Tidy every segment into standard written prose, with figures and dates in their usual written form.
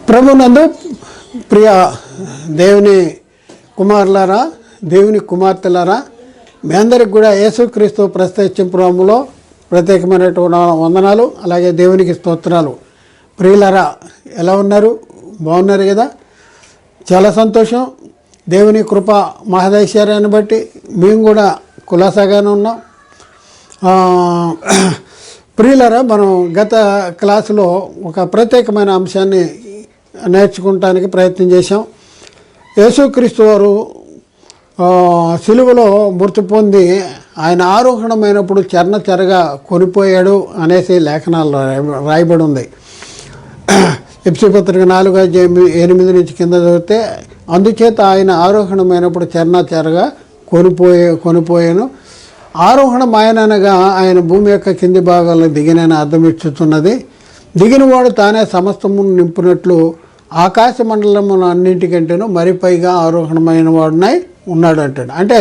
ప్రభునందు ప్రియ దేవుని కుమారులారా, దేవుని కుమార్తెలారా, మీ అందరికి కూడా యేసుక్రీస్తు ప్రత్యక్షంలో ప్రత్యేకమైనటువంటి వందనాలు, అలాగే దేవునికి స్తోత్రాలు. ప్రియులారా, ఎలా ఉన్నారు? బాగున్నారు కదా? చాలా సంతోషం. దేవుని కృప మహదైశ్వర్యాన్ని బట్టి మేము కూడా కులాసాగానే ఉన్నాం. ప్రియులారా, మనం గత క్లాసులో ఒక ప్రత్యేకమైన అంశాన్ని నేర్చుకోవటానికి ప్రయత్నం చేశాం. యేసుక్రీస్తు వారు సిలువలో మృతి పొంది ఆయన ఆరోహణమైనప్పుడు చెరగా కొనిపోయాడు అనేసి లేఖనాలు రాయబడి ఉంది. ఎఫెసీ పత్రిక 4:8 నుంచి కింద చదివితే, అందుచేత ఆయన ఆరోహణమైనప్పుడు చెరగా కొనిపోయాను. ఆరోహణం ఆయనగా ఆయన భూమి యొక్క కింది భాగాల్లో దిగినని అర్థం ఇచ్చుతున్నది. దిగినవాడు తానే సమస్తమును నింపునట్లు ఆకాశ మండలమును అన్నింటికంటేనూ మరి పైగా ఆరోహణమైన వాడునై ఉన్నాడు అంటాడు. అంటే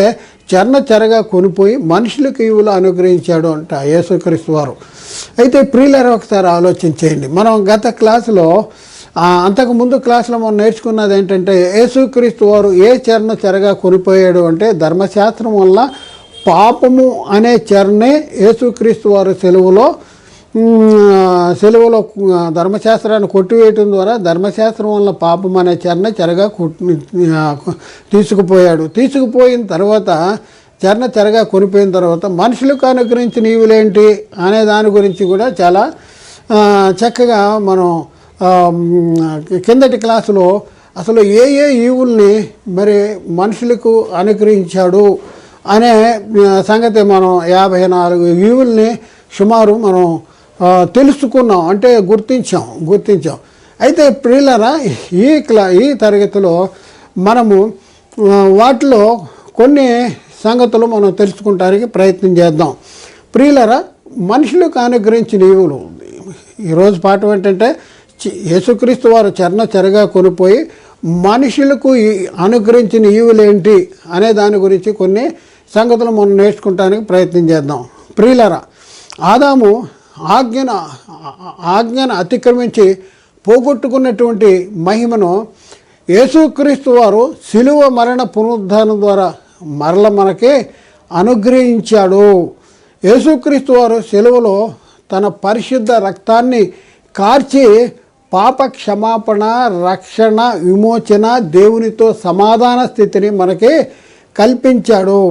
చెరగా కొనిపోయి మనుషులకు ఈవులు అనుగ్రహించాడు అంట యేసుక్రీస్తు వారు. అయితే ప్రియులారా, ఒకసారి ఆలోచించేయండి. మనం గత క్లాసులో అంతకుముందు క్లాసులో మనం నేర్చుకున్నది ఏంటంటే, యేసుక్రీస్తు వారు ఏ చెరగా కొనిపోయాడు అంటే, ధర్మశాస్త్రం వల్ల పాపము అనే చెరనే యేసుక్రీస్తు వారు సెలవులో ధర్మశాస్త్రాన్ని కొట్టివేయటం ద్వారా ధర్మశాస్త్రం వల్ల పాపం అనే చెరగా తీసుకుపోయిన తర్వాత చెరగా కొనిపోయిన తర్వాత మనుషులకు అనుగ్రహించిన ఈవులేంటి అనే దాని గురించి కూడా చాలా చక్కగా మనం కిందటి క్లాసులో అసలు ఏ ఈవుల్ని మరి మనుషులకు అనుగ్రహించాడు అనే సంగతి మనం 54 ఈవుల్ని సుమారు మనం తెలుసుకున్నాం, అంటే గుర్తించాం. అయితే ప్రియులారా, ఈ తరగతిలో మనము వాటిలో కొన్ని సంగతులు మనం తెలుసుకుంటానికి ప్రయత్నం చేద్దాం. ప్రియులారా, మనుషులకు అనుగ్రహించిన ఈవులు. ఈరోజు పాఠం ఏంటంటే, యేసుక్రీస్తు వారు చెరగా కొనిపోయి మనుషులకు అనుగ్రహించిన ఈవులేంటి అనే దాని గురించి కొన్ని సంగతులు మనం నేర్చుకుంటానికి ప్రయత్నం చేద్దాం. ప్రియులారా, ఆదాము ఆజ్ఞను అతిక్రమించి పోగొట్టుకున్నటువంటి మహిమను యేసుక్రీస్తు వారు శిలువ మరణ పునరుద్ధానం ద్వారా మనకి అనుగ్రహించాడు. యేసుక్రీస్తు వారు శిలువలో తన పరిశుద్ధ రక్తాన్ని కార్చి పాప క్షమాపణ, రక్షణ, విమోచన, దేవునితో సమాధాన స్థితిని మనకి కల్పించాడు.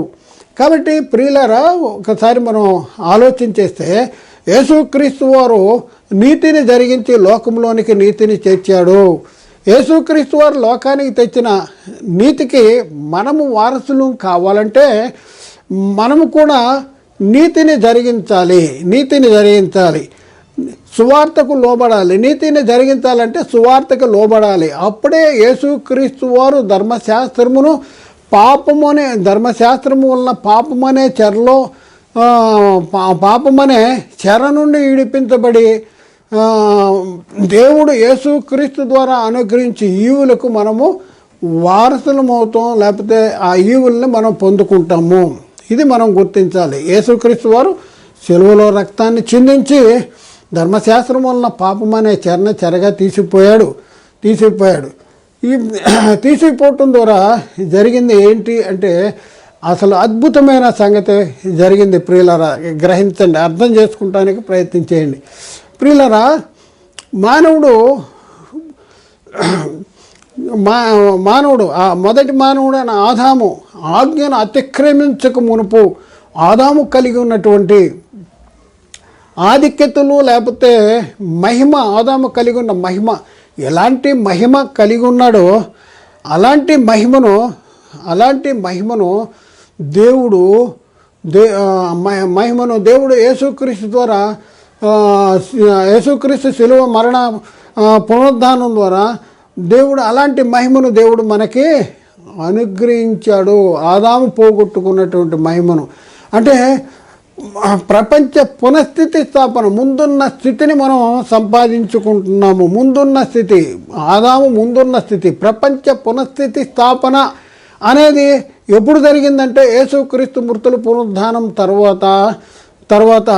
కాబట్టి ప్రియులారా, ఒకసారి మనం ఆలోచించేస్తే, యేసుక్రీస్తు వారు నీతిని జరిగించి లోకంలోనికి నీతిని తెచ్చాడు. యేసుక్రీస్తు వారు లోకానికి తెచ్చిన నీతికి మనము వారసులు కావాలంటే మనము కూడా నీతిని జరిగించాలి. సువార్తకు లోబడాలి. నీతిని జరిగించాలంటే సువార్తకు లోబడాలి. అప్పుడే యేసుక్రీస్తు వారు ధర్మశాస్త్రము వలన పాపమనే చెర నుండి విడిపించబడి దేవుడు యేసుక్రీస్తు ద్వారా అనుగ్రహించి ఈవులకు మనము వారసులమవుతాం, లేకపోతే ఆ ఈవుల్ని మనం పొందుకుంటాము. ఇది మనం గుర్తించాలి. యేసుక్రీస్తు వారు సిలువలో రక్తాన్ని చిందించి ధర్మశాస్త్రం వలన పాపమనే చెరగా తీసిపోయాడు. ఈ తీసిపోవటం ద్వారా జరిగింది ఏంటి అంటే, అసలు అద్భుతమైన సంగతి జరిగింది. ప్రియులారా, గ్రహించండి, అర్థం చేసుకుంటానికి ప్రయత్నం చేయండి. ప్రియులారా, మానవుడు మొదటి మానవుడు అయిన ఆదాము ఆజ్ఞను అతిక్రమించక మునుపు ఆదాము కలిగి ఉన్నటువంటి ఆధిక్యతలు, లేకపోతే మహిమ, ఆదాము కలిగి ఉన్న మహిమ, ఎలాంటి మహిమ కలిగి ఉన్నాడో అలాంటి మహిమను దేవుడు యేసుక్రీస్తు ద్వారా, యేసుక్రీస్తు శిలువ మరణ పునరుద్ధానం ద్వారా దేవుడు అలాంటి మహిమను దేవుడు మనకి అనుగ్రహించాడు. ఆదాము పోగొట్టుకున్నటువంటి మహిమను, అంటే ప్రపంచ పునఃస్థితి స్థాపన, ముందున్న స్థితిని మనం సంపాదించుకుంటున్నాము. ఆదాము ముందున్న స్థితి, ప్రపంచ పునఃస్థితి స్థాపన అనేది ఎప్పుడు జరిగిందంటే, యేసుక్రీస్తు మృతుల పునరుద్ధానం తర్వాత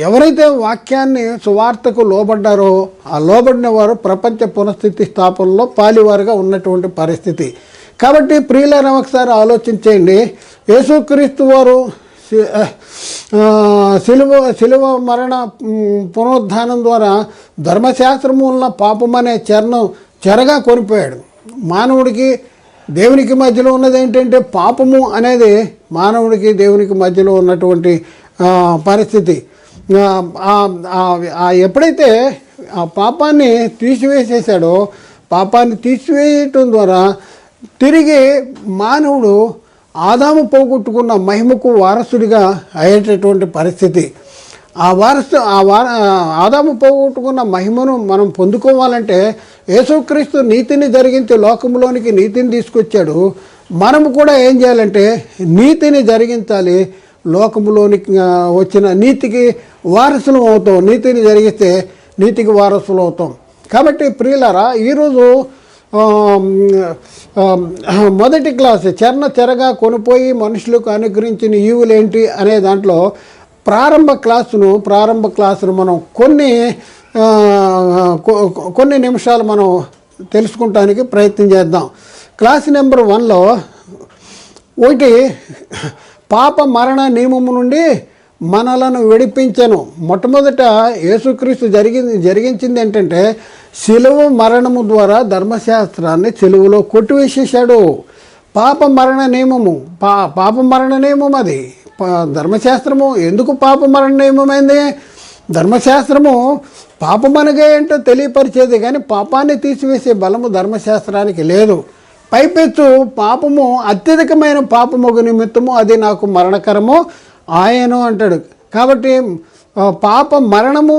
ఎవరైతే వాక్యాన్ని సువార్తకు లోబడ్డారో ఆ లోబడిన వారు ప్రపంచ పునఃస్థితి స్థాపనలో పాలివారుగా ఉన్నటువంటి పరిస్థితి. కాబట్టి ప్రియులైన ఒకసారి ఆలోచించేయండి. యేసుక్రీస్తు వారు శిలువ మరణ పునరుద్ధానం ద్వారా ధర్మశాస్త్రము వలన పాపం అనే చెరగా కొనిపోయాడు. మానవుడికి దేవునికి మధ్యలో ఉన్నది ఏంటంటే పాపము అనేది మానవుడికి దేవునికి మధ్యలో ఉన్నటువంటి పరిస్థితి. ఎప్పుడైతే ఆ పాపాన్ని తీసివేసేసాడో, పాపాన్ని తీసివేయటం ద్వారా తిరిగి మానవుడు ఆదాము పోగొట్టుకున్న మహిమకు వారసుడిగా అయ్యేటటువంటి పరిస్థితి. ఆదాము పోగొట్టుకున్న మహిమను మనం పొందుకోవాలంటే యేసుక్రీస్తు నీతిని జరిగించి లోకంలోనికి నీతిని తీసుకొచ్చాడు. మనము కూడా ఏం చేయాలంటే నీతిని జరిగించాలి. లోకములోనికి వచ్చిన నీతికి వారసులు అవుతాం. నీతిని జరిగిస్తే నీతికి వారసులు అవుతాం. కాబట్టి ప్రియులారా, ఈరోజు మొదటి క్లాస్ చెరగా కొనిపోయి మనుషులకు అనుగ్రహించిన ఈవులేంటి అనే దాంట్లో ప్రారంభ క్లాసును మనం కొన్ని నిమిషాలు మనం తెలుసుకుంటానికి ప్రయత్నం చేద్దాం. క్లాస్ నెంబర్ 1లో ఒకటి పాప మరణ నియమము నుండి మనలను విడిపించను. మొట్టమొదట యేసుక్రీస్తు జరిగించింది ఏంటంటే శిలువ మరణము ద్వారా ధర్మశాస్త్రాన్ని శిలువలో కొట్టివేసేసాడు. పాప మరణ నియమము అది ధర్మశాస్త్రము ఎందుకు పాప మరణ నియమమైంది? ధర్మశాస్త్రము పాపమనగా ఏంటో తెలియపరిచేది, కానీ పాపాన్ని తీసివేసే బలము ధర్మశాస్త్రానికి లేదు. పైపెచ్చు పాపము అత్యధికమైన పాపము నిమిత్తము అది నాకు మరణకరము ఆయను అంటాడు. కాబట్టి పాప మరణము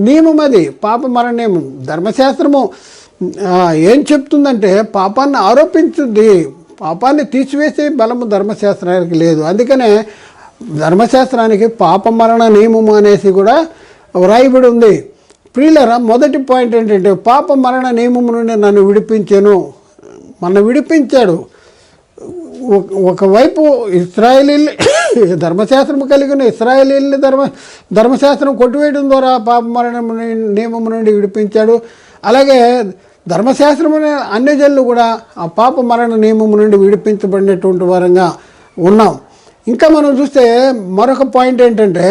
నియమం, అది పాప మరణ నియమం. ధర్మశాస్త్రము ఏం చెప్తుందంటే పాపాన్ని ఆరోపించుద్ది, పాపాన్ని తీసివేసే బలము ధర్మశాస్త్రానికి లేదు. అందుకనే ధర్మశాస్త్రానికి పాప మరణ నియమము అనేసి కూడా వ్రాయబడి ఉంది. ప్రియులరా, మొదటి పాయింట్ ఏంటంటే పాప మరణ నియమము నుండి నన్ను విడిపించాడు. ఒకవైపు ఇశ్రాయేలీలు ధర్మశాస్త్రం కలిగిన ఇశ్రాయేలీల్ని ధర్మశాస్త్రం కొట్టివేయడం ద్వారా పాప మరణ నియమము నుండి విడిపించాడు. అలాగే ధర్మశాస్త్రం అన్ని జనులు కూడా ఆ పాప మరణ నియమము నుండి విడిపించబడినటువంటి వారంగా ఉన్నాం. ఇంకా మనం చూస్తే మరొక పాయింట్ ఏంటంటే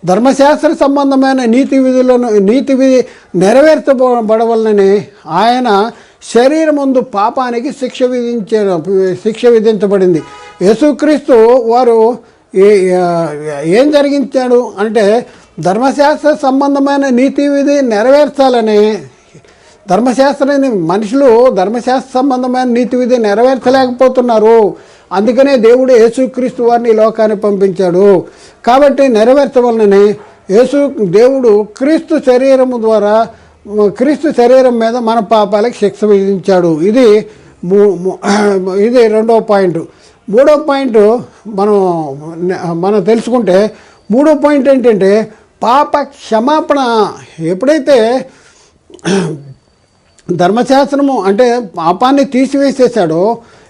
ధర్మశాస్త్ర సంబంధమైన నీతి విధి నెరవేర్చబడవలనని ఆయన శరీరమందు పాపానికి శిక్ష విధించబడింది. యేసుక్రీస్తు వారు ఏం జరిగించాడు అంటే ధర్మశాస్త్ర సంబంధమైన నీతి విధి నెరవేర్చాలని. మనుషులు ధర్మశాస్త్ర సంబంధమైన నీతి విధి నెరవేర్చలేకపోతున్నారు. అందుకనే దేవుడు యేసుక్రీస్తు వారిని లోకాన్ని పంపించాడు. కాబట్టి నెరవేర్చవలనని దేవుడు క్రీస్తు శరీరం మీద మన పాపాలకు శిక్ష విధించాడు. ఇది రెండవ పాయింట్. మూడో పాయింట్ మనం తెలుసుకుంటే, మూడో పాయింట్ ఏంటంటే పాప క్షమాపణ. ఎప్పుడైతే ధర్మశాస్త్రము అంటే పాపాన్ని తీసివేసేసాడో,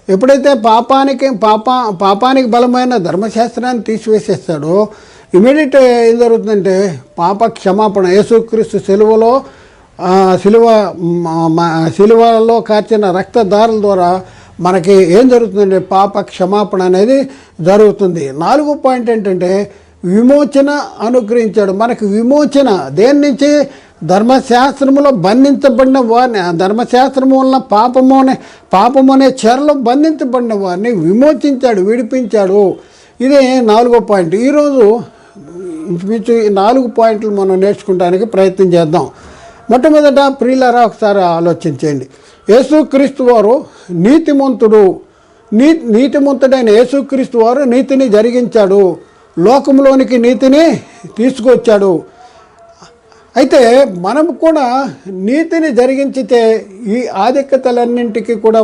ఎప్పుడైతే పాపానికి బలమైన ధర్మశాస్త్రాన్ని తీసివేసేస్తాడో ఇమీడియట్ ఏం జరుగుతుందంటే పాప క్షమాపణ. యేసుక్రీస్తు శిలువలో కార్చిన రక్తధారల ద్వారా మనకి ఏం జరుగుతుందంటే పాప క్షమాపణ అనేది జరుగుతుంది. 4వ పాయింట్ ఏంటంటే విమోచన అనుగ్రహించాడు. మనకు విమోచన దేని నుంచి? ధర్మశాస్త్రములో బంధించబడిన వారిని, ధర్మశాస్త్రము వలన పాపము అనే చెరలో బంధించబడిన వారిని విమోచించాడు, విడిపించాడు. ఇదే 4వ పాయింట్. ఈరోజు ఇంచుమించు ఈ 4 పాయింట్లు మనం నేర్చుకోవడానికి ప్రయత్నం చేద్దాం. మొట్టమొదట ప్రియులారా, ఒకసారి ఆలోచించండి. యేసుక్రీస్తు వారు నీతిమంతుడైన యేసుక్రీస్తు వారు నీతిని జరిగించాడు, లోకంలోనికి నీతిని తీసుకొచ్చాడు. అయితే మనం కూడా నీతిని జరిగించితే ఈ ఆధిక్యతలన్నింటికి కూడా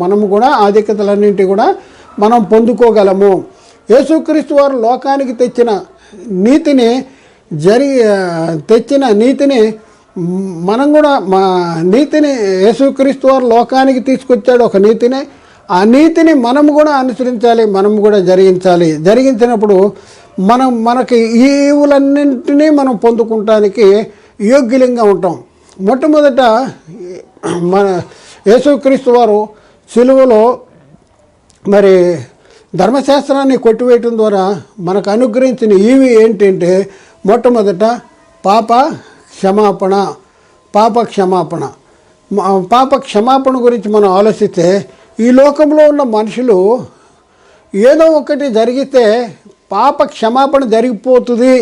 మనము కూడా ఆధిక్యతలన్నింటికి కూడా మనం పొందుకోగలము. యేసుక్రీస్తు వారు లోకానికి తెచ్చిన నీతిని మనం కూడా నీతిని యేసుక్రీస్తు వారు లోకానికి తీసుకొచ్చాడు ఒక నీతిని. ఆ నీతిని మనం కూడా అనుసరించాలి, మనం కూడా జరిగించినప్పుడు మనకి ఈ ఈవులన్నింటినీ మనం పొందుకుంటానికి యోగ్యులంగా ఉంటాం. మొట్టమొదట మన యేసుక్రీస్తు వారు సిలువలో మరి ధర్మశాస్త్రాన్ని కొట్టివేయటం ద్వారా మనకు అనుగ్రహించిన ఈవి ఏంటంటే మొట్టమొదట పాప క్షమాపణ గురించి మనం ఆలోచిస్తే ఈ లోకంలో ఉన్న మనుషులు ఏదో ఒకటి జరిగితే పాప క్షమాపణ జరిగిపోతుంది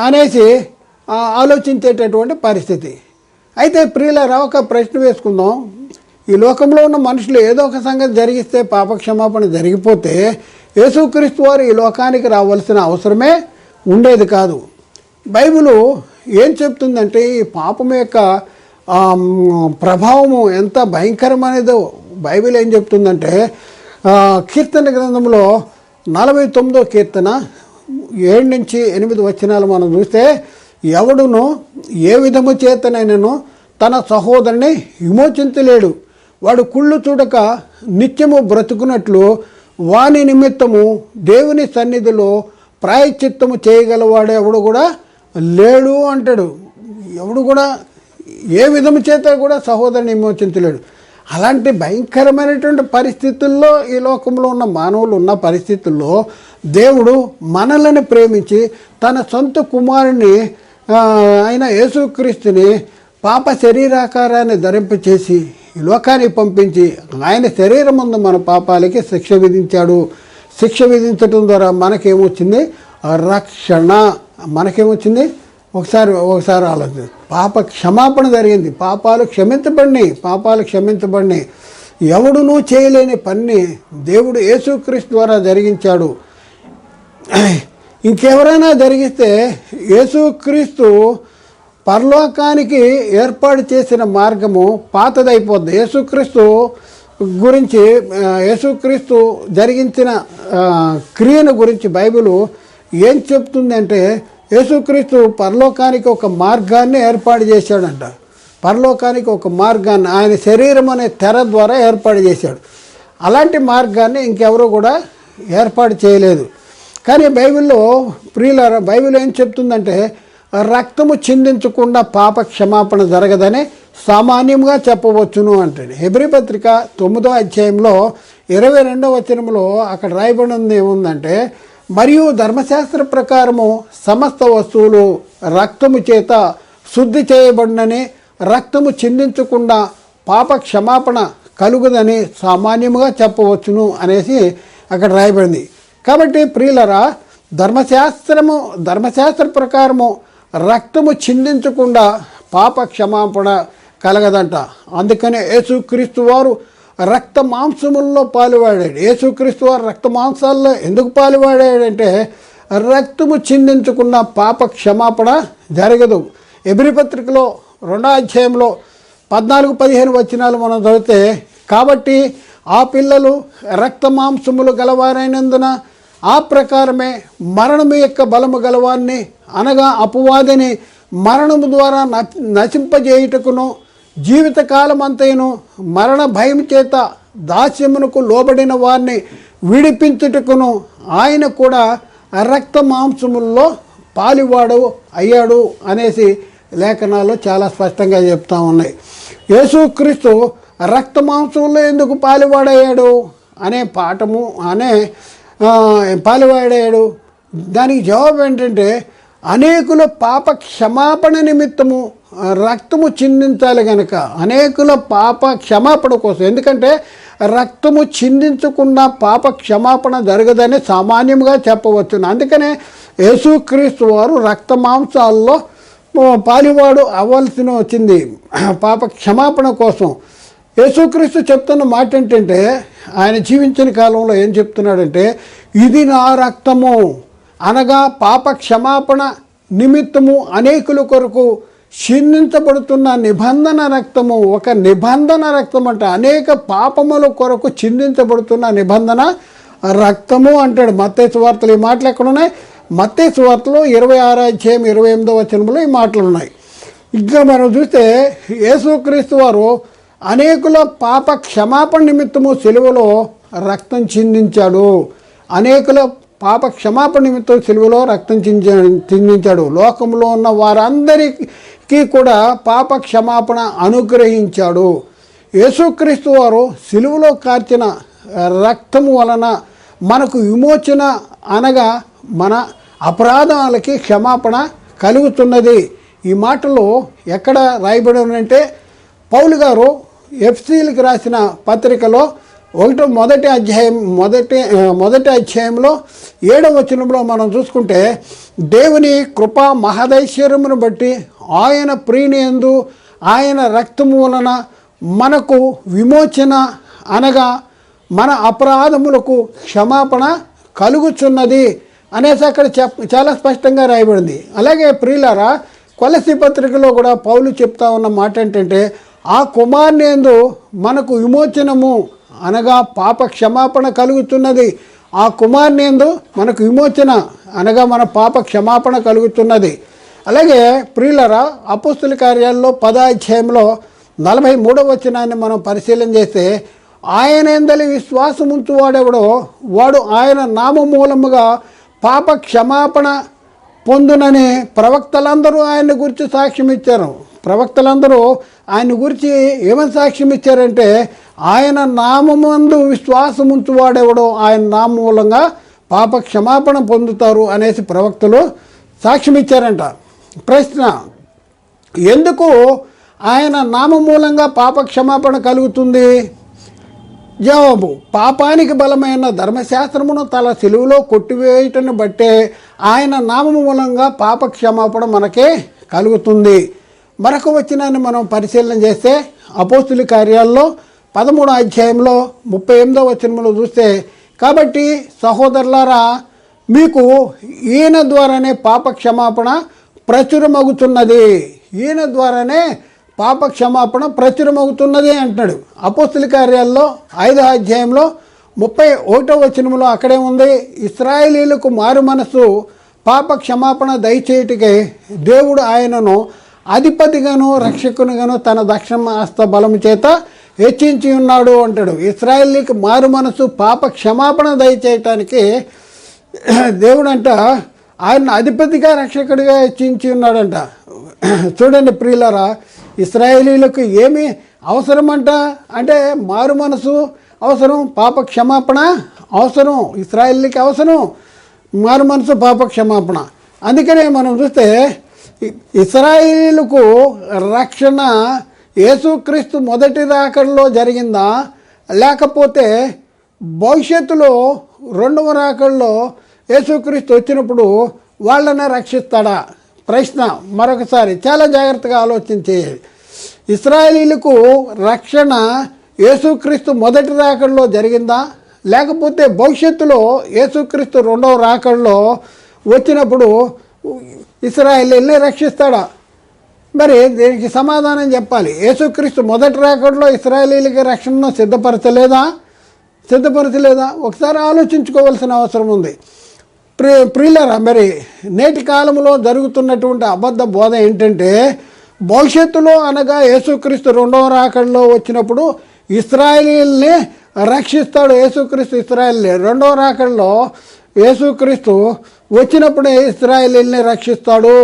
అనేసి ఆలోచించేటటువంటి పరిస్థితి. అయితే ప్రియులారా, ఒక ప్రశ్న వేసుకుందాం. ఈ లోకంలో ఉన్న మనుషులు ఏదో ఒక సంగతి జరిగిస్తే పాప క్షమాపణ జరిగిపోతే యేసుక్రీస్తు వారు ఈ లోకానికి రావాల్సిన అవసరమే ఉండేది కాదు. బైబిలు ఏం చెప్తుందంటే ఈ పాపం యొక్క ప్రభావము ఎంత భయంకరమైనదో బైబిల్ ఏం చెప్తుందంటే కీర్తన గ్రంథంలో 49వ కీర్తన 7-8 వచనాలు మనం చూస్తే, ఎవడును ఏ విధము చేతనైనను తన సహోదరుని విమోచించలేడు. వాడు కుళ్ళు చూడక నిత్యము బ్రతుకున్నట్లు వాని నిమిత్తము దేవుని సన్నిధిలో ప్రాయశ్చిత్తము చేయగలవాడు ఎవడు కూడా లేడు అంటాడు. ఎవడు కూడా ఏ విధము చేత కూడా సహోదరుని విమోచించలేడు. అలాంటి భయంకరమైనటువంటి పరిస్థితుల్లో ఈ లోకంలో ఉన్న మానవులు ఉన్న పరిస్థితుల్లో దేవుడు మనలను ప్రేమించి తన సొంత కుమారుని అయిన యేసుక్రీస్తుని పాప శరీరాకారాన్ని ధరింపచేసి ఈ లోకానికి పంపించి ఆయన శరీరం ముందు మన పాపాలకి శిక్ష విధించాడు. శిక్ష విధించడం ద్వారా మనకేమొచ్చింది? రక్షణ. మనకేమొచ్చింది? ఒకసారి ఆలోచన. పాప క్షమాపణ జరిగింది. పాపాలు క్షమించబడినాయి. ఎవడునూ చేయలేని పని దేవుడు యేసుక్రీస్తు ద్వారా జరిగించాడు. ఇంకెవరైనా జరిగిస్తే యేసుక్రీస్తు పరలోకానికి ఏర్పాటు చేసిన మార్గము పాతదైపోద్ది. యేసుక్రీస్తు జరిగించిన క్రియను గురించి బైబిలు ఏం చెప్తుందంటే యేసుక్రీస్తు పరలోకానికి ఒక మార్గాన్ని ఏర్పాటు చేశాడంట. పరలోకానికి ఒక మార్గాన్ని ఆయన శరీరం అనే తెర ద్వారా ఏర్పాటు చేశాడు. అలాంటి మార్గాన్ని ఇంకెవరు కూడా ఏర్పాటు చేయలేదు. కానీ బైబిల్ ఏం చెప్తుందంటే రక్తము చిందించకుండా పాప క్షమాపణ జరగదని సామాన్యంగా చెప్పవచ్చును అంటాడు. హెబ్రీ పత్రిక 9వ అధ్యాయంలో 22వ వచనంలో అక్కడ రాయబడింది ఏముందంటే, మరియు ధర్మశాస్త్ర ప్రకారము సమస్త వస్తువులు రక్తము చేత శుద్ధి చేయబడినని, రక్తము చిందించకుండా పాప క్షమాపణ కలుగుదని సామాన్యముగా చెప్పవచ్చును అనేసి అక్కడ రాయబడింది. కాబట్టి ప్రియులరా, ధర్మశాస్త్ర ప్రకారము రక్తము చిందించకుండా పాప క్షమాపణ కలగదంట. అందుకనే యేసుక్రీస్తు వారు రక్త మాంసముల్లో పాలువాడాడు. యేసుక్రీస్తు వారు రక్త మాంసాల్లో ఎందుకు పాలువాడాడంటే రక్తము చిందించకుండా పాప క్షమాపణ జరగదు. హెబ్రీ పత్రికలో 2వ అధ్యాయంలో 14-15 వచనాలు మనం చదివితే, కాబట్టి ఆ పిల్లలు రక్త మాంసములు గలవారైనందున ఆ ప్రకారమే మరణము యొక్క బలము గలవాన్ని అనగా అపవాదిని మరణము ద్వారా నశింపజేయుటకును, జీవితకాలం అంతయును మరణ భయం చేత దాస్యమునకు లోబడిన వారిని విడిపించుటకును ఆయన కూడా రక్త మాంసముల్లో పాలివాడు అయ్యాడు అనేసి లేఖనాల్లో చాలా స్పష్టంగా చెప్తా ఉన్నాయి. యేసుక్రీస్తు రక్త మాంసంలో ఎందుకు పాలివాడయ్యాడు అనే పాఠము పాలివాడయ్యాడు. దానికి జవాబు ఏంటంటే, అనేకుల పాప క్షమాపణ నిమిత్తము రక్తము చిందించాలి కనుక, అనేకుల పాప క్షమాపణ కోసం. ఎందుకంటే రక్తము చిందించకుండా పాప క్షమాపణ జరగదని సామాన్యంగా చెప్పవచ్చు. అందుకనే యేసుక్రీస్తు వారు రక్త మాంసాల్లో పాలివాడు అవ్వాల్సిన వచ్చింది పాప క్షమాపణ కోసం. యేసుక్రీస్తు చెప్తున్న మాట ఏంటంటే, ఆయన జీవించిన కాలంలో ఏం చెప్తున్నాడంటే, ఇది నా రక్తము అనగా పాప క్షమాపణ నిమిత్తము అనేకుల కొరకు చిందించబడుతున్న నిబంధన రక్తము. ఒక నిబంధన రక్తం అంటే అనేక పాపముల కొరకు చిందించబడుతున్న నిబంధన రక్తము అంటాడు. మత్తయి సువార్తలు ఈ మాటలు ఎక్కడున్నాయి? మత్తయి సువార్తలో 26వ అధ్యాయం 28వ వచనంలో ఈ మాటలు ఉన్నాయి. ఇంకా మనం చూస్తే యేసుక్రీస్తు వారు అనేకుల పాప క్షమాపణ నిమిత్తము సిలువలో రక్తం చిందించాడు. అనేకుల పాప క్షమాపణ నిమిత్తం సిలువలో రక్తం చిందించాడు. లోకంలో ఉన్న వారందరికీ కూడా పాప క్షమాపణ అనుగ్రహించాడు. యేసుక్రీస్తు వారు సిలువలో కార్చిన రక్తము వలన మనకు విమోచన అనగా మన అపరాధాలకి క్షమాపణ కలుగుతున్నది. ఈ మాటలు ఎక్కడ రాయబడి అంటే పౌలు గారు ఎఫ్సీలకు రాసిన పత్రికలో మొదటి అధ్యాయంలో 7వ వచనంలో మనం చూసుకుంటే, దేవుని కృపా మహదైశ్వర్యమును బట్టి ఆయన ప్రియనియందు ఆయన రక్తము వలన మనకు విమోచన అనగా మన అపరాధములకు క్షమాపణ కలుగుచున్నది అనేసి అక్కడ చాలా స్పష్టంగా రాయబడింది. అలాగే ప్రియులారా, కొలస్సీ పత్రికలో కూడా పౌలు చెప్తా ఉన్న మాట ఏంటంటే, ఆ కుమారుని యందు మనకు విమోచనము అనగా పాప క్షమాపణ కలుగుతున్నది. ఆ కుమారుని యందు మనకు విమోచన అనగా మన పాప క్షమాపణ కలుగుతున్నది. అలాగే ప్రియులారా, అపోస్తుల కార్యాల్లో 10వ అధ్యాయంలో 43వ వచనాన్ని మనం పరిశీలన చేస్తే, ఆయన యందలి విశ్వాసముంచు వాడెవడో వాడు ఆయన నామమూలముగా పాప క్షమాపణ పొందునని ప్రవక్తలందరూ ఆయన గురించి సాక్ష్యం ఇచ్చారు. ప్రవక్తలందరూ ఆయన గురించి ఏమని సాక్ష్యం ఇచ్చారంటే, ఆయన నామమందు విశ్వాసముంచు వాడెవడో ఆయన నామూలంగా పాప క్షమాపణ పొందుతారు అనేసి ప్రవక్తలు సాక్ష్యం ఇచ్చారంట. ప్రశ్న, ఎందుకు ఆయన నామమూలంగా పాప క్షమాపణ కలుగుతుంది? జవాబు, పాపానికి బలమైన ధర్మశాస్త్రమును తల సిలువలో కొట్టివేయటను బట్టే ఆయన నామము మూలంగా పాప క్షమాపణ మనకే కలుగుతుంది. మరొక వచనాన్ని మనం పరిశీలన చేస్తే అపోస్తుల కార్యాల్లో 13వ అధ్యాయంలో 38వ వచనంలో చూస్తే, కాబట్టి సహోదరులారా, మీకు ఈయన ద్వారానే పాప క్షమాపణ ప్రచురమవుతున్నది. ఈయన ద్వారానే పాప క్షమాపణ ప్రచురమవుతున్నది అంటున్నాడు. అపోస్తుల కార్యాల్లో 5వ అధ్యాయంలో 31వ వచనంలో అక్కడే ఉంది, ఇశ్రాయేలీయులకు మారు మనసు పాప క్షమాపణ దయచేయుటకై దేవుడు ఆయనను అధిపతిగాను రక్షకునిగాను తన దక్షిణ హస్త బలము చేత హెచ్చించి ఉన్నాడు అంటాడు. ఇశ్రాయేలీకి మారు మనసు పాప క్షమాపణ దయచేయటానికి దేవుడంట ఆయన అధిపతిగా రక్షకుడిగా హెచ్చించి ఉన్నాడంట. చూడండి ప్రియులారా, ఇశ్రాయేలీలకు ఏమి అవసరమంట అంటే మారు మనసు అవసరం, పాప క్షమాపణ అవసరం. ఇశ్రాయేలీకి అవసరం మారు మనసు, పాప క్షమాపణ. అందుకనే మనం చూస్తే ఇశ్రాయేలీలకు రక్షణ యేసుక్రీస్తు మొదటి రాకడలో జరిగిందా, లేకపోతే భవిష్యత్తులో 2వ రాకడలో యేసుక్రీస్తు వచ్చినప్పుడు వాళ్ళని రక్షిస్తాడా? ప్రశ్న మరొకసారి చాలా జాగ్రత్తగా ఆలోచన చేయాలి. ఇశ్రాయేలీలకు రక్షణ యేసుక్రీస్తు మొదటి రాకడలో జరిగిందా, లేకపోతే భవిష్యత్తులో యేసుక్రీస్తు 2వ రాకడలో వచ్చినప్పుడు ఇశ్రాయేలీల్ని రక్షిస్తాడా? మరి దీనికి సమాధానం చెప్పాలి. యేసుక్రీస్తు మొదటి రాకడలో ఇశ్రాయేలీలకి రక్షణను సిద్ధపరచలేదా? ఒకసారి ఆలోచించుకోవాల్సిన అవసరం ఉంది. ప్రియులారా, మరి నేటి కాలంలో జరుగుతున్నటువంటి అబద్ధ బోధ ఏంటంటే, భవిష్యత్తులో అనగా యేసుక్రీస్తు 2వ రాకడలో వచ్చినప్పుడు ఇశ్రాయేలీల్ని రక్షిస్తాడు. యేసుక్రీస్తు ఇశ్రాయేల్ని 2వ రాకడలో యేసుక్రీస్తు వచ్చినప్పుడే ఇశ్రాయేలీల్ని రక్షిస్తాడు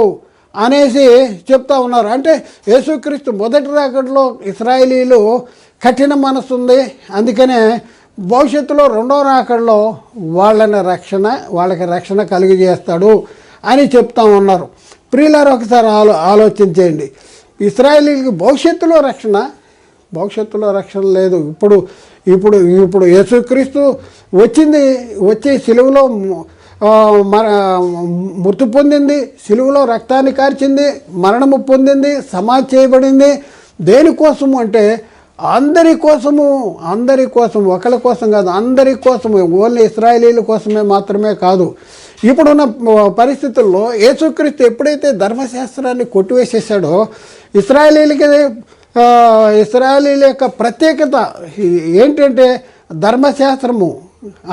అనేసి చెప్తా ఉన్నారు. అంటే యేసుక్రీస్తు మొదటి రాకడలో ఇశ్రాయేలీలు కఠిన మనసు ఉంది, అందుకనే భవిష్యత్తులో 2వ రాకడలో వాళ్ళకి రక్షణ కలిగజేస్తాడు అని చెప్తా ఉన్నారు. ప్రియులారు, ఒకసారి ఆలోచించేయండి. ఇశ్రాయేలీకి భవిష్యత్తులో రక్షణ లేదు. ఇప్పుడు యేసుక్రీస్తు వచ్చి సిలువలో మృతి పొందింది, సిలువలో రక్తాన్ని కార్చింది, మరణము పొందింది, సమాధి చేయబడింది. దేనికోసము అంటే అందరి కోసము, ఒకరి కోసం కాదు, అందరి కోసము. ఓన్లీ ఇశ్రాయేలీల కోసమే మాత్రమే కాదు. ఇప్పుడున్న పరిస్థితుల్లో యేసుక్రీస్తు ఎప్పుడైతే ధర్మశాస్త్రాన్ని కొట్టివేసేసాడో, ఇశ్రాయేలీల యొక్క ప్రత్యేకత ఏంటంటే ధర్మశాస్త్రము.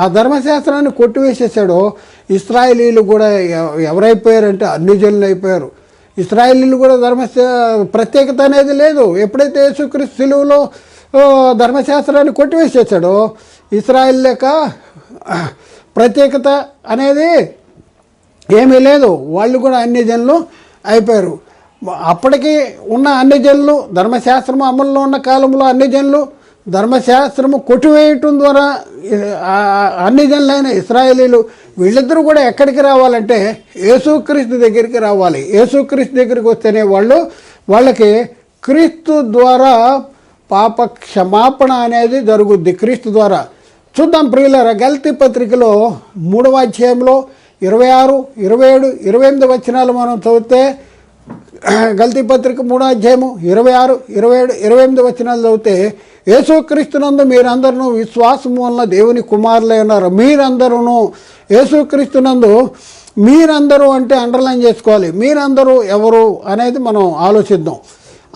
ఆ ధర్మశాస్త్రాన్ని కొట్టివేసేసాడో ఇశ్రాయేలీలు కూడా ఎవరైపోయారంటే అన్యజనులు అయిపోయారు. ఇశ్రాయేలీలు కూడా ప్రత్యేకత అనేది లేదు. ఎప్పుడైతే యేసుక్రీస్తు సిలువలో ధర్మశాస్త్రాన్ని కొట్టివేసేసాడో ఇశ్రాయేల్ యొక్క ప్రత్యేకత అనేది ఏమీ లేదు. వాళ్ళు కూడా అన్ని జనులు అయిపోయారు. అప్పటికి ఉన్న అన్ని జనులు, ధర్మశాస్త్రము అమల్లో ఉన్న కాలంలో అన్ని జనులు ధర్మశాస్త్రము కొట్టివేయటం ద్వారా అన్ని జనులైన ఇశ్రాయేలీలు వీళ్ళిద్దరూ కూడా ఎక్కడికి రావాలంటే యేసుక్రీస్తు దగ్గరికి రావాలి. యేసుక్రీస్తు దగ్గరికి వస్తేనే వాళ్ళకి క్రీస్తు ద్వారా పాప క్షమాపణ అనేది జరుగుద్ది. క్రీస్తు ద్వారా చూద్దాం ప్రియులారా. గల్తీ పత్రికలో 3వ అధ్యాయంలో 26, 27, 28 వచనాలు మనం చదివితే, గల్తీ పత్రిక 3వ అధ్యాయము 26, 27, 28 వచనాలు చదివితే, యేసుక్రీస్తునందు మీరందరూ విశ్వాసము వలన దేవుని కుమారులై ఉన్నారు. మీరందరూ యేసుక్రీస్తునందు, మీరందరూ అంటే అండర్లైన్ చేసుకోవాలి. మీరందరూ ఎవరు అనేది మనం ఆలోచిద్దాం.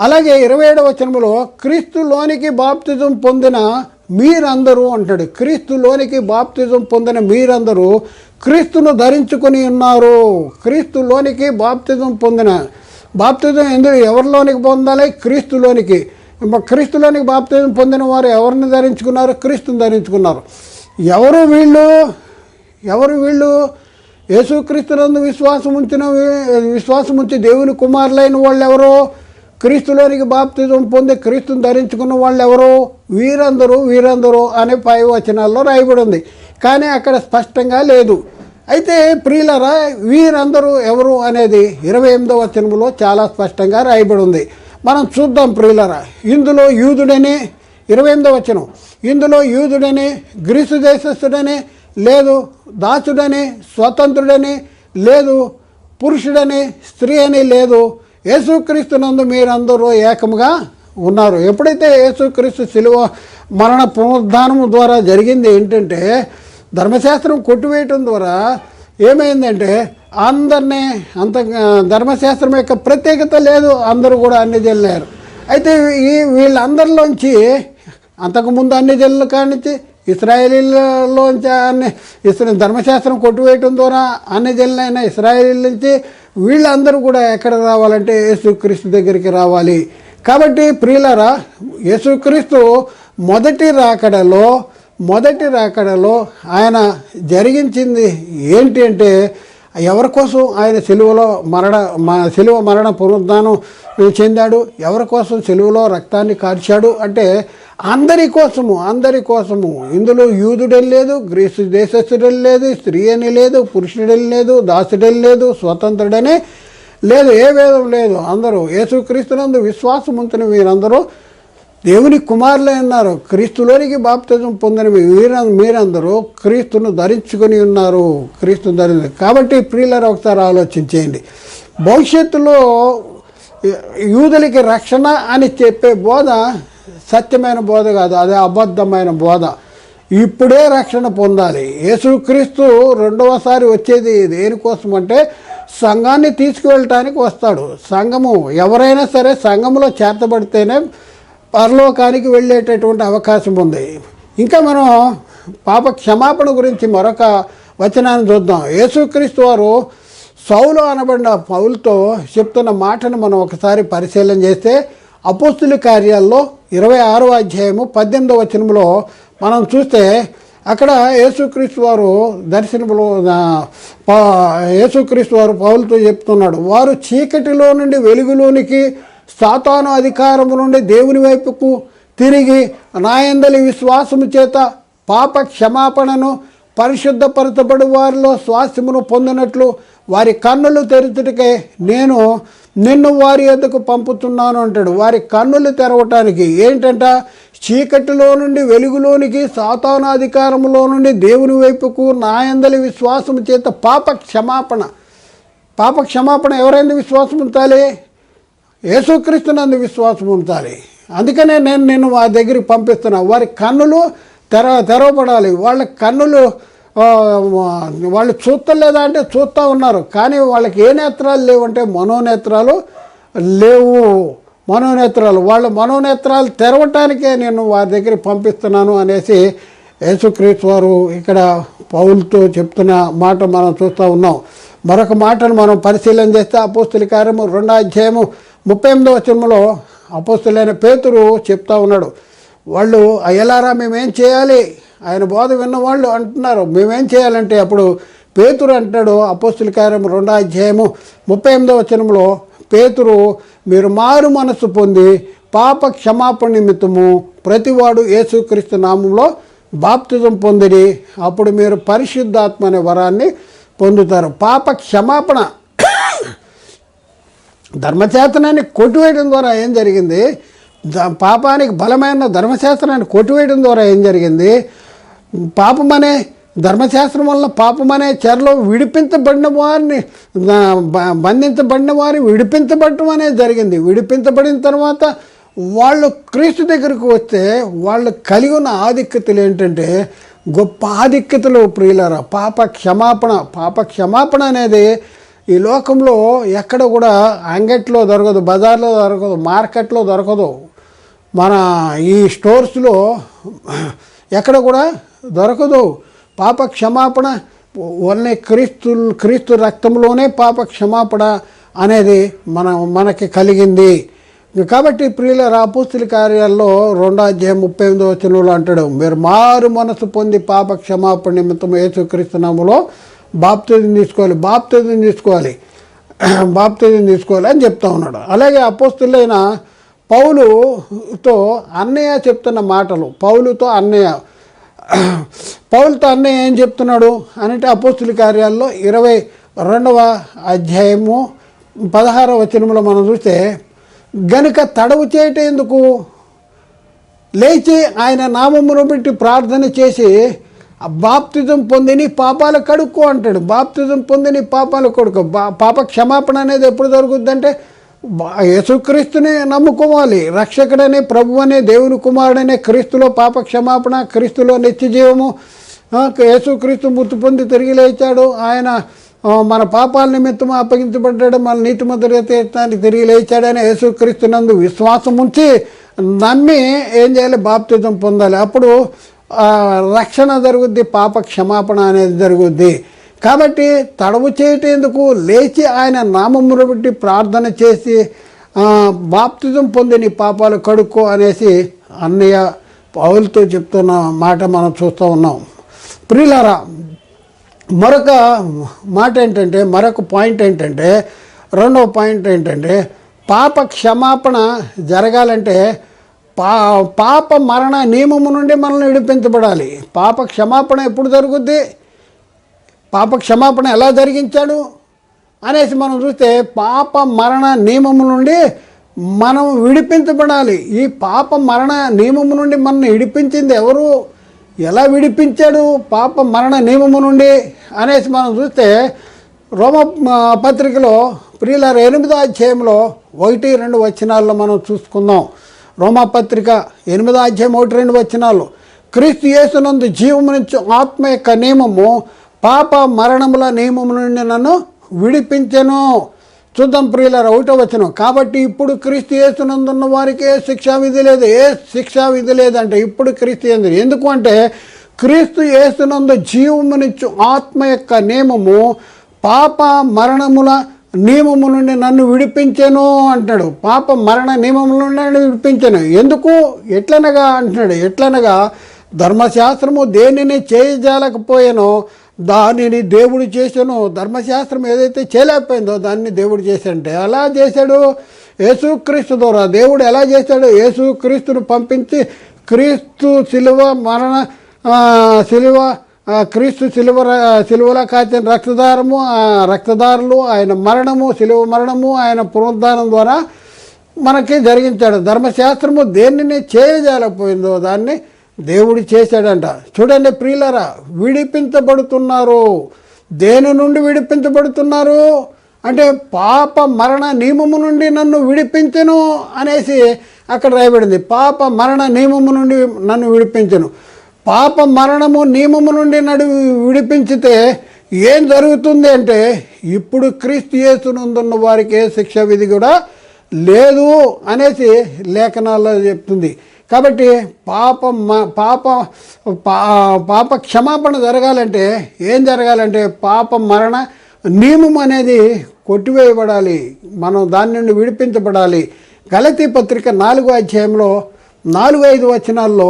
అలాగే 27వ వచనంలో క్రీస్తులోనికి బాప్తిజం పొందిన మీరందరూ అంటాడు. క్రీస్తులోనికి బాప్తిజం పొందిన మీరందరూ క్రీస్తును ధరించుకొని ఉన్నారు. క్రీస్తులోనికి బాప్తిజం పొందిన, బాప్తిజం ఎవరిలోనికి పొందాలి? క్రీస్తులోనికి. క్రీస్తులోనికి బాప్తిజం పొందిన వారు ఎవరిని ధరించుకున్నారు? క్రీస్తుని ధరించుకున్నారు. ఎవరు వీళ్ళు? యేసుక్రీస్తునందు విశ్వాసం ఉంచి దేవుని కుమారులైన వాళ్ళు ఎవరు? క్రీస్తులోనికి బాప్తిజం పొంది క్రీస్తుని ధరించుకున్న వాళ్ళు ఎవరు? వీరందరూ అనే 5 వచనాల్లో రాయబడి ఉంది. కానీ అక్కడ స్పష్టంగా లేదు. అయితే ప్రియులరా, వీరందరూ ఎవరు అనేది 28వ వచనంలో చాలా స్పష్టంగా రాయబడి ఉంది. మనం చూద్దాం ప్రియులరా. ఇందులో యూదుడని, 28వ వచనం, ఇందులో యూదుడని, గ్రీసు దేశస్థుడని లేదు, దాసుడని, స్వతంత్రుడని లేదు, పురుషుడని, స్త్రీ అని లేదు, యేసుక్రీస్తునందు మీరందరూ ఏకముగా ఉన్నారు. ఎప్పుడైతే యేసుక్రీస్తు శిలువ మరణ పునరుద్ధానము ద్వారా జరిగింది ఏంటంటే, ధర్మశాస్త్రం కొట్టివేయటం ద్వారా ఏమైందంటే అందరినీ ధర్మశాస్త్రం యొక్క ప్రత్యేకత లేదు, అందరూ కూడా అన్ని జనులయ్యారు. అయితే వీళ్ళందరిలోంచి అంతకుముందు అన్ని జనుల కానించి ఇస్రాయేలీలోంచి ధర్మశాస్త్రం కొట్టివేయటం ద్వారా అన్ని జనులైన ఇస్రాయేలీల నుంచి వీళ్ళందరూ కూడా ఎక్కడ రావాలంటే యేసుక్రీస్తు దగ్గరికి రావాలి. కాబట్టి ప్రియులారా, యేసుక్రీస్తు మొదటి రాకడలో ఆయన జరిగించింది ఏంటి అంటే, ఎవరి కోసం ఆయన శిలువ మరణ పునరుద్ధానం చెందాడు? ఎవరి కోసం శిలువలో రక్తాన్ని కార్చాడు అంటే అందరి కోసము. ఇందులో యూదుడని లేదు, గ్రీసు దేశస్థుడని లేదు, స్త్రీ అని లేదు, పురుషుడని లేదు, దాసుడని లేదు, స్వతంత్రుడని లేదు, ఏ భేదం లేదు. అందరూ యేసుక్రీస్తునందు విశ్వాసం ఉంచిన వీరందరూ దేవుని కుమారులే ఉన్నారు. క్రీస్తులోనికి బాప్తిజం పొందిన మీరందరూ క్రీస్తును ధరించుకొని ఉన్నారు. కాబట్టి ప్రియులారా, ఒకసారి ఆలోచించేయండి. భవిష్యత్తులో యూదులకి రక్షణ అని చెప్పే బోధ సత్యమైన బోధ కాదు, అదే అబద్ధమైన బోధ. ఇప్పుడే రక్షణ పొందాలి. యేసుక్రీస్తు రెండవసారి వచ్చేది దేనికోసం అంటే సంఘాన్ని తీసుకువెళ్ళటానికి వస్తాడు. సంఘము ఎవరైనా సరే సంఘములో చేర్చబడితేనే పరలోకానికి వెళ్ళేటటువంటి అవకాశం ఉంది. ఇంకా మనం పాప క్షమాపణ గురించి మరొక వచనాన్ని చూద్దాం. యేసుక్రీస్తు వారు సౌలు అనబడిన పౌలుతో చెప్తున్న మాటను మనం ఒకసారి పరిశీలన చేస్తే, అపోస్తుల కార్యాల్లో 26వ అధ్యాయము 18వ వచనంలో మనం చూస్తే, అక్కడ యేసుక్రీస్తు వారు పౌలుతో చెప్తున్నాడు, వారు చీకటిలో నుండి వెలుగులోనికి, సాతాను అధికారము నుండి దేవుని వైపుకు తిరిగి నాయందలి విశ్వాసము చేత పాప క్షమాపణను, పరిశుద్ధపరచబడి వారిలో స్వాస్థ్యమును పొందినట్లు వారి కన్నులు తెరుచుటకే నేను నిన్ను వారి యొద్దకు పంపుతున్నాను అంటాడు. వారి కన్నులు తెరవటానికి ఏంటంట? చీకటిలో నుండి వెలుగులోనికి, సాతాను అధికారములో నుండి దేవుని వైపుకు నాయందలి విశ్వాసము చేత పాప క్షమాపణ ఎవరైనా విశ్వాసం ఉంచాలి? యేసుక్రీస్తునందు విశ్వాసం ఉంచాలి. అందుకనే నేను నిన్ను వారి దగ్గరికి పంపిస్తున్నా. వారి కన్నులు తెరవబడాలి. వాళ్ళ కన్నులు వాళ్ళు చూస్తలేదా అంటే చూస్తూ ఉన్నారు, కానీ వాళ్ళకి ఏ నేత్రాలు లేవంటే మనోనేత్రాలు లేవు. వాళ్ళ మనోనేత్రాలు తెరవటానికే నేను వారి దగ్గరికి పంపిస్తున్నాను అనేసి యేసుక్రీస్తు వారు ఇక్కడ పౌలుతో చెప్తున్న మాట మనం చూస్తూ ఉన్నాం. మరొక మాటను మనం పరిశీలన చేస్తే అపోస్తుల కార్యము 2వ అధ్యాయము 38వ వచనంలో అపోస్తులైన పేతురు చెప్తా ఉన్నాడు. వాళ్ళు అయ్యలారా మేమేం చేయాలి, ఆయన బోధ విన్నవాళ్ళు అంటున్నారు మేమేం చేయాలంటే, అప్పుడు పేతురు అంటాడు అపోస్తుల కార్యం 2:38 పేతురు, మీరు మారు మనస్సు పొంది పాప క్షమాపణ నిమిత్తము ప్రతివాడు యేసుక్రీస్తు నామంలో బాప్తిజం పొందిడి, అప్పుడు మీరు పరిశుద్ధాత్మ అనే వరాన్ని పొందుతారు. పాప క్షమాపణ ధర్మశాస్త్రాన్ని కొట్టివేయడం ద్వారా ఏం జరిగింది? పాపానికి బలమైన ధర్మశాస్త్రాన్ని కొట్టివేయడం ద్వారా ఏం జరిగింది? పాపమనే ధర్మశాస్త్రం వల్ల పాపమనే చెరలో విడిపించబడిన వారిని, బంధించబడిన వారిని విడిపించబడటం అనేది జరిగింది. విడిపించబడిన తర్వాత వాళ్ళు క్రీస్తు దగ్గరకు వస్తే వాళ్ళు కలిగి ఉన్న ఆధిక్యతలు ఏంటంటే గొప్ప ఆధిక్యతలు ప్రియులారా. పాప క్షమాపణ అనేది ఈ లోకంలో ఎక్కడ కూడా అంగట్లో దొరకదు, బజార్లో దొరకదు, మార్కెట్లో దొరకదు, మన ఈ స్టోర్స్లో ఎక్కడ కూడా దొరకదు. పాప క్షమాపణ ఓన్లీ క్రీస్తు రక్తంలోనే పాప క్షమాపణ అనేది మనకి కలిగింది. కాబట్టి ప్రియుల అపోస్తుల కార్యాల్లో 2:38 అంటాడు, మీరు మారు మనసు పొంది పాప క్షమాపణ నిమిత్తం యేసుక్రీస్తు నామములో బాప్తిజం తీసుకోవాలి అని చెప్తా ఉన్నాడు. అలాగే అపోస్తులైన పౌలుతో అన్నయ్య చెప్తున్న మాటలు, పౌలుతో అన్నయ్య ఏం చెప్తున్నాడు అంటే అపోస్తుల కార్యాల్లో 22:16 మనం చూస్తే, గనుక తడవు చేయటం ఎందుకు, లేచి ఆయన నామమును బట్టి ప్రార్థన చేసి బాప్తిజం పొంది నీ పాపాలు కడుక్కో అంటాడు. బాప్తిజం పొంది నీ పాపాలు కడుక్కో. పాప క్షమాపణ అనేది ఎప్పుడు జరుగుద్దంటే యేసుక్రీస్తుని నమ్ముకోవాలి. రక్షకుడనే, ప్రభు అనే, దేవుని కుమారుడనే క్రీస్తులో పాప క్షమాపణ, క్రీస్తులో నిత్యజీవము. యేసుక్రీస్తు మృతి పొంది తిరిగి లేచాడు, ఆయన మన పాపాల నిమిత్తం అప్పగించబడ్డాడు, మన నీతిమంతుడిగా తీర్చడానికి తిరిగి లేచాడని యేసుక్రీస్తునందు విశ్వాసం ఉంచి నమ్మి ఏం చేయాలి? బాప్తిజం పొందాలి. అప్పుడు రక్షణ జరుగుద్ది, పాప క్షమాపణ అనేది జరుగుద్ది. కాబట్టి తడవు చేయటేందుకు లేచి ఆయన నామమును బట్టి ప్రార్థన చేసి బాప్తిజం పొంది నీ పాపాలు కడుక్కో అనేసి అన్నయ్య పౌలుతో చెప్తున్న మాట మనం చూస్తూ ఉన్నాం. ప్రియులారా, మరొక పాయింట్ ఏంటంటే రెండవ పాయింట్ ఏంటంటే పాప క్షమాపణ జరగాలంటే పాప మరణ నియమము నుండి మనల్ని విడిపించబడాలి. పాప క్షమాపణ ఎప్పుడు జరుగుద్ది, పాప క్షమాపణ ఎలా జరిగించాడు అనేసి మనం చూస్తే పాప మరణ నియమము నుండి మనం విడిపించబడాలి. ఈ పాప మరణ నియమము నుండి మనల్ని విడిపించింది ఎవరు, ఎలా విడిపించాడు పాప మరణ నియమము నుండి అనేసి మనం చూస్తే రోమ పత్రికలో ప్రియులారా 8:1-2 మనం చూసుకుందాం. రోమాపత్రిక 8:1-2 క్రీస్తు యేసునందు జీవమునిచ్చు ఆత్మ యొక్క నియమము పాప మరణముల నియమము నుండి నన్ను విడిపించెను. చూద్దాం ప్రియులారా 1వ కాబట్టి ఇప్పుడు క్రీస్తు యేసునందున్న వారికి ఏ శిక్షావిధి లేదంటే ఇప్పుడు క్రీస్తు యేసు. ఎందుకు అంటే క్రీస్తు యేసునందు జీవమునిచ్చు ఆత్మ యొక్క నియమము పాప మరణముల నియమము నుండి నన్ను విడిపించెను అంటాడు. పాప మరణ నియమముల నుండి నన్ను విడిపించెను. ఎందుకు? ఎట్లనగా ధర్మశాస్త్రము దేనిని చేయజాలకపోయానో దానిని దేవుడు చేశాను. ధర్మశాస్త్రం ఏదైతే చేయలేకపోయిందో దాన్ని దేవుడు చేశాడంటే ఎలా చేశాడు? యేసుక్రీస్తు ద్వారా. దేవుడు ఎలా చేశాడు? యేసుక్రీస్తును పంపించి క్రీస్తు సిలువలో కాచిన రక్తదారులు ఆయన మరణము, సిలువ మరణము, ఆయన పునరుద్ధానం ద్వారా మనకి జరిగించాడు. ధర్మశాస్త్రము దేనిని చేయజాలకపోయిందో దాన్ని దేవుడు చేశాడంట. చూడండి ప్రియులారా, విడిపించబడుతున్నారు. దేని నుండి విడిపించబడుతున్నారు అంటే పాప మరణ నియమము నుండి నన్ను విడిపించెను అనేసి అక్కడ రాయబడింది. పాప మరణ నియమము నుండి నన్ను విడిపించెను. పాప మరణము నియమము నుండి విడిపించితే ఏం జరుగుతుంది అంటే ఇప్పుడు క్రీస్తు యేసునందున్న వారికి ఏ శిక్షా విధి కూడా లేదు అనేసి లేఖనాల్లో చెప్తుంది. కాబట్టి పాప క్షమాపణ జరగాలంటే ఏం జరగాలంటే పాప మరణ నియమం అనేది కొట్టివేయబడాలి. మనం దాని నుండి విడిపించబడాలి. గలతీ పత్రిక 4వ అధ్యాయంలో 4-5 వచనాల్లో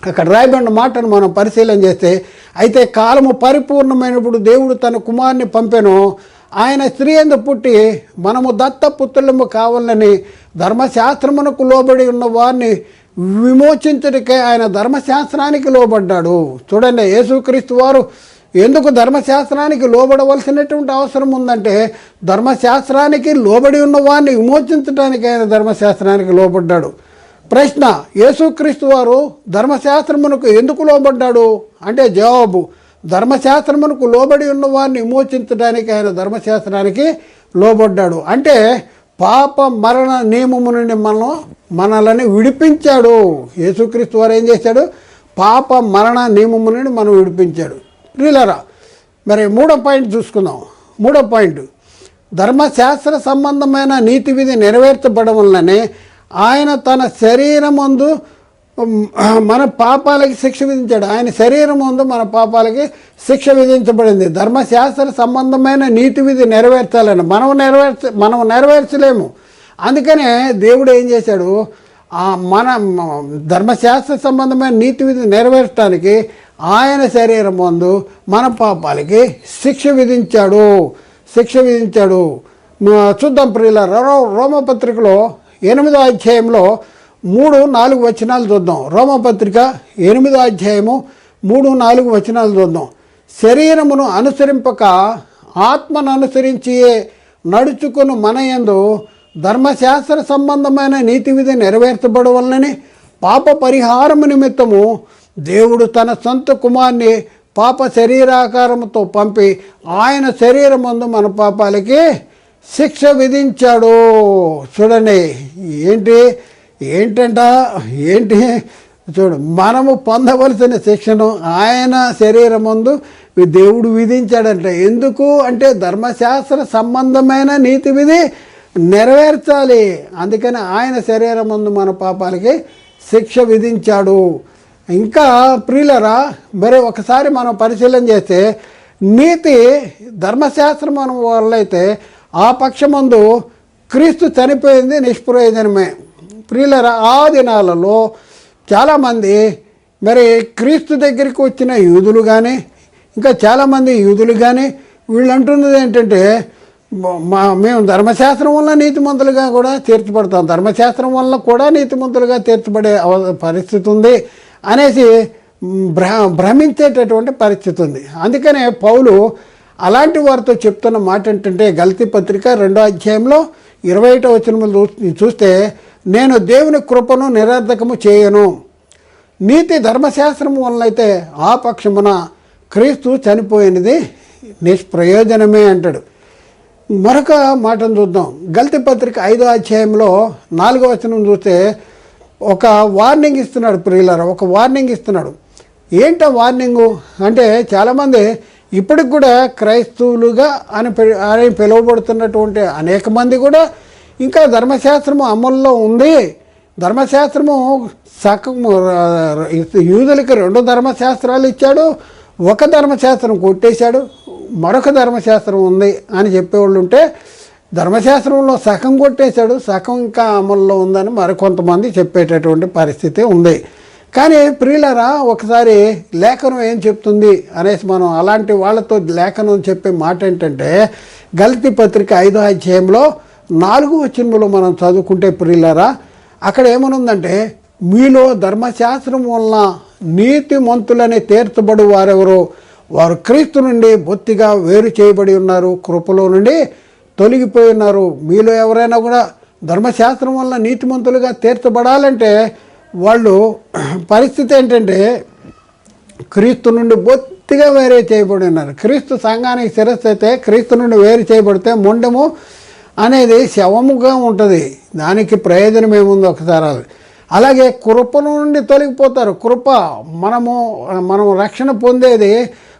అక్కడ రాయబడిన మాటను మనం పరిశీలన చేస్తే, అయితే కాలము పరిపూర్ణమైనప్పుడు దేవుడు తన కుమారుని పంపెను, ఆయన స్త్రీ యందు పుట్టి మనము దత్తపుత్రులము కావాలని ధర్మశాస్త్రమునకు లోబడి ఉన్న వారిని విమోచించుటకే ఆయన ధర్మశాస్త్రానికి లోబడ్డాడు. చూడండి, యేసుక్రీస్తు వారు ఎందుకు ధర్మశాస్త్రానికి లోబడవలసినటువంటి అవసరం ఉందంటే, ధర్మశాస్త్రానికి లోబడి ఉన్న వారిని విమోచించడానికి ఆయన ధర్మశాస్త్రానికి లోబడ్డాడు. ప్రశ్న, యేసుక్రీస్తు వారు ధర్మశాస్త్రమునకు ఎందుకు లోబడ్డాడు అంటే జవాబు, ధర్మశాస్త్రమునకు లోబడి ఉన్న వారిని విమోచించడానికి ఆయన ధర్మశాస్త్రానికి లోబడ్డాడు. అంటే పాప మరణ నియమము నుండి మనల్ని విడిపించాడు. యేసుక్రీస్తు వారు ఏం చేశాడు? పాప మరణ నియమము నుండి మనం విడిపించాడు. ప్రియులారా, మరి 3వ పాయింట్ చూసుకుందాం. 3వ పాయింట్, ధర్మశాస్త్ర సంబంధమైన నీతి విధి నెరవేర్చబడడం వల్లనే ఆయన తన శరీరమందు మన పాపాలకి శిక్ష విధించాడు. ఆయన శరీరం ముందు మన పాపాలకి శిక్ష విధించబడింది. ధర్మశాస్త్ర సంబంధమైన నీతి విధి నెరవేర్చాలని మనం నెరవేర్చలేము. అందుకనే దేవుడు ఏం చేశాడు? మన ధర్మశాస్త్ర సంబంధమైన నీతి విధి నెరవేర్చడానికి ఆయన శరీరం ముందు మన పాపాలకి శిక్ష విధించాడు. చూద్దాం ప్రియుల, రోమపత్రికలో 8వ అధ్యాయంలో 3-4 వచనాలు చూద్దాం. రోమపత్రిక 8వ అధ్యాయము 3-4 వచనాలు చూద్దాం. శరీరమును అనుసరింపక ఆత్మను అనుసరించి నడుచుకుని మన యందు ధర్మశాస్త్ర సంబంధమైన నీతి విధి నెరవేర్చబడవలనని పాప పరిహారము నిమిత్తము దేవుడు తన సొంత కుమారుని పాప శరీరాకారముతో పంపి ఆయన శరీరమందు మన పాపాలకి శిక్ష విధించాడు. చూడండి, ఏంటి చూడు, మనము పొందవలసిన శిక్షను ఆయన శరీరం ముందు దేవుడు విధించాడంట. ఎందుకు అంటే ధర్మశాస్త్ర సంబంధమైన నీతి విధి నెరవేర్చాలి. అందుకని ఆయన శరీరం ముందు మన పాపాలకి శిక్ష విధించాడు. ఇంకా ప్రియులరా, మరి ఒకసారి మనం పరిశీలన చేస్తే నీతి ధర్మశాస్త్రం వల్ల అయితే ఆ పక్షమందు క్రీస్తు చనిపోయింది నిష్ప్రయోజనమే. ప్రియులరా, ఆ దినాలలో చాలామంది మరి క్రీస్తు దగ్గరికి వచ్చిన యూదులు కానీ ఇంకా చాలామంది యూదులు కానీ వీళ్ళు అంటున్నది ఏంటంటే, మేము ధర్మశాస్త్రం వల్ల నీతిమంతులుగా కూడా తీర్చబడతాం, ధర్మశాస్త్రం వల్ల కూడా నీతిమంతులుగా తీర్చబడే పరిస్థితి ఉంది అనేసి భ్రమించేటటువంటి పరిస్థితి ఉంది. అందుకనే పౌలు అలాంటి వారితో చెప్తున్న మాట ఏంటంటే, గలతీ పత్రిక 2వ అధ్యాయంలో 21వ వచనములు చూస్తే, నేను దేవుని కృపను నిరర్ధకము చేయను, నీతి ధర్మశాస్త్రము వలనైతే ఆ పక్షమున క్రీస్తు చనిపోయినది నిష్ప్రయోజనమే అంటాడు. మరొక మాటను చూద్దాం. గలతీ పత్రిక 5వ అధ్యాయంలో 4వ వచనం చూస్తే ఒక వార్నింగ్ ఇస్తున్నాడు. ప్రియులారా, ఒక వార్నింగ్ ఇస్తున్నాడు. ఏంట వార్నింగు అంటే, చాలామంది ఇప్పటికి కూడా క్రైస్తవులుగా అని పిలువబడుతున్నటువంటి అనేక మంది కూడా ఇంకా ధర్మశాస్త్రము అమల్లో ఉంది. ధర్మశాస్త్రము యూదులకి 2 ధర్మశాస్త్రాలు ఇచ్చాడు, ఒక ధర్మశాస్త్రం కొట్టేశాడు, మరొక ధర్మశాస్త్రం ఉంది అని చెప్పేవాళ్ళు ఉంటే, ధర్మశాస్త్రంలో సగం కొట్టేశాడు, సగం ఇంకా అమల్లో ఉందని మరికొంతమంది చెప్పేటటువంటి పరిస్థితి ఉంది. కానీ ప్రియులరా, ఒకసారి లేఖనం ఏం చెప్తుంది అనేసి మనం అలాంటి వాళ్ళతో లేఖనం చెప్పే మాట ఏంటంటే, గలతీ పత్రిక 5వ అధ్యాయంలో 4వ వచనంలో మనం చదువుకుంటే ప్రియులరా, అక్కడ ఏమనుందంటే, మీలో ధర్మశాస్త్రం వలన నీతిమంతులని తీర్చబడు వారెవరో వారు క్రీస్తు నుండి బొత్తిగా వేరు చేయబడి ఉన్నారు, కృపలో నుండి తొలగిపోయి ఉన్నారు. మీలో ఎవరైనా కూడా ధర్మశాస్త్రం వల్ల నీతిమంతులుగా తీర్చబడాలంటే వాళ్ళు పరిస్థితి ఏంటంటే, క్రీస్తు నుండి బొత్తిగా వేరే చేయబడి ఉన్నారు. క్రీస్తు సంఘానికి శిరస్సు అయితే క్రీస్తు నుండి వేరు చేయబడితే మొండెము అనేది శవముగా ఉంటుంది. దానికి ప్రయోజనం ఏముందో ఒకసారి. అలాగే కృప నుండి తొలగిపోతారు. కృప మనం రక్షణ పొందేది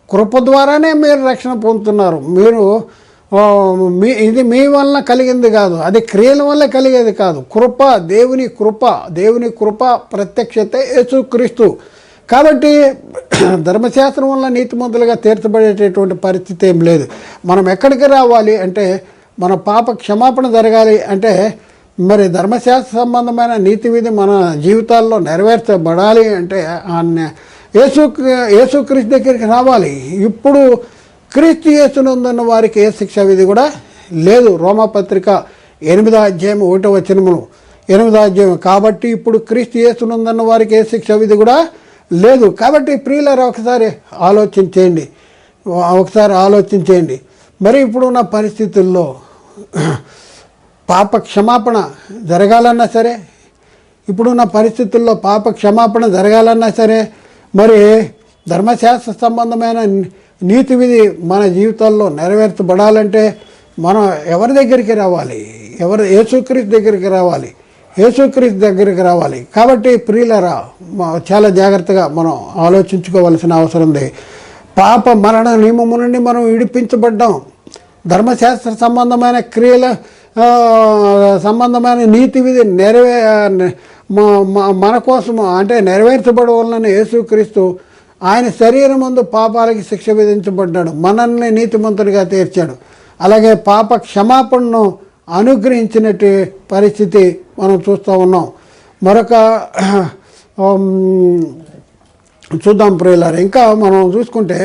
కృప ద్వారానే మీరు రక్షణ పొందుతున్నారు. మీరు ఇది మీ వలన కలిగింది కాదు, అది క్రియల వల్ల కలిగేది కాదు. కృప, దేవుని కృప ప్రత్యక్షత యేసుక్రీస్తు. కాబట్టి ధర్మశాస్త్రం వల్ల నీతిమంతులుగా తీర్చబడేటటువంటి పరిస్థితి ఏం లేదు. మనం ఎక్కడికి రావాలి అంటే, మన పాప క్షమాపణ జరగాలి అంటే మరి ధర్మశాస్త్ర సంబంధమైన నీతి విధి మన జీవితాల్లో నెరవేర్చబడాలి అంటే యేసుక్రీస్తు దగ్గరికి రావాలి. ఇప్పుడు క్రీస్తు యేసునందున్న వారికి ఏ శిక్షా విధి కూడా లేదు. రోమాపత్రిక 8వ అధ్యాయం 1వ వచనమును 8వ అధ్యాయం. కాబట్టి ఇప్పుడు క్రీస్తు యేసునందున్న వారికి ఏ శిక్షా విధి కూడా లేదు. కాబట్టి ప్రియులారా ఒకసారి ఆలోచించేయండి. మరి ఇప్పుడున్న పరిస్థితుల్లో పాప క్షమాపణ జరగాలన్నా సరే, మరి ధర్మశాస్త్ర సంబంధమైన నీతి విధి మన జీవితాల్లో నెరవేర్చబడాలంటే మనం ఎవరి దగ్గరికి రావాలి? యేసుక్రీస్తు దగ్గరికి రావాలి. కాబట్టి ప్రియులరా చాలా జాగ్రత్తగా మనం ఆలోచించుకోవాల్సిన అవసరం ఉంది. పాప మరణ నియమము నుండి మనం విడిపించబడ్డాం. ధర్మశాస్త్ర సంబంధమైన క్రియల సంబంధమైన నీతి విధి మన కోసము అంటే నెరవేర్చబడవలన యేసుక్రీస్తు ఆయన శరీరం ముందు పాపాలకి శిక్ష విధించబడ్డాడు, మనల్ని నీతిమంతుడిగా తీర్చాడు. అలాగే పాప క్షమాపణను అనుగ్రహించినట్టు పరిస్థితి మనం చూస్తూ ఉన్నాం. మరొక చూద్దాం ప్రియులారా. ఇంకా మనం చూసుకుంటే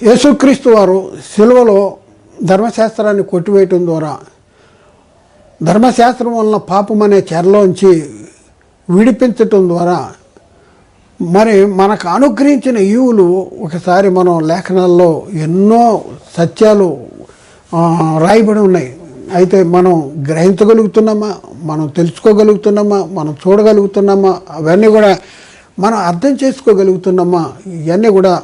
యేసుక్రీస్తు వారు సిలువలో ధర్మశాస్త్రాన్ని కొట్టివేయటం ద్వారా ధర్మశాస్త్రం వలన పాపం అనే చెరలోంచి విడిపించటం ద్వారా మరి మనకు అనుగ్రహించిన ఈవులు ఒకసారి మనం లేఖనాల్లో ఎన్నో సత్యాలు రాయబడి ఉన్నాయి. అయితే మనం గ్రహించగలుగుతున్నామా, మనం తెలుసుకోగలుగుతున్నామా, మనం చూడగలుగుతున్నామా, అవన్నీ కూడా మనం అర్థం చేసుకోగలుగుతున్నామా, ఇవన్నీ కూడా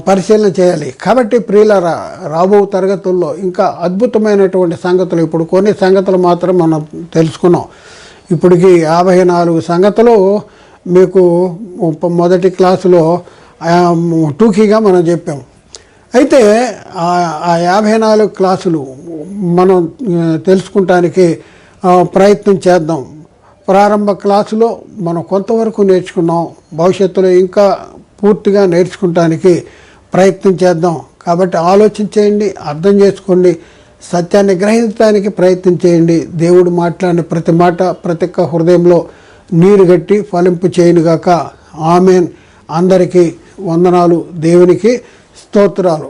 పరిశీలన చేయాలి. కాబట్టి ప్రియులారా రాబో తరగతుల్లో ఇంకా అద్భుతమైనటువంటి సంగతులు, ఇప్పుడు కొన్ని సంగతులు మాత్రం మనం తెలుసుకున్నాం. ఇప్పటికి 54 సంగతులు మీకు మొదటి క్లాసులో టూకీగా మనం చెప్పాం. అయితే ఆ 54 క్లాసులు మనం తెలుసుకుంటానికి ప్రయత్నం చేద్దాం. ప్రారంభ క్లాసులో మనం కొంతవరకు నేర్చుకున్నాం, భవిష్యత్తులో ఇంకా పూర్తిగా నేర్చుకుంటానికి ప్రయత్నం చేద్దాం. కాబట్టి ఆలోచించేయండి, అర్థం చేసుకోండి, సత్యాన్ని గ్రహించడానికి ప్రయత్నం చేయండి. దేవుడు మాట్లాడిన ప్రతి మాట ప్రతి ఒక్క హృదయంలో నీరు గట్టి ఫలింపు చేయనుగాక. ఆమెన్. అందరికీ వందనాలు, దేవునికి స్తోత్రాలు.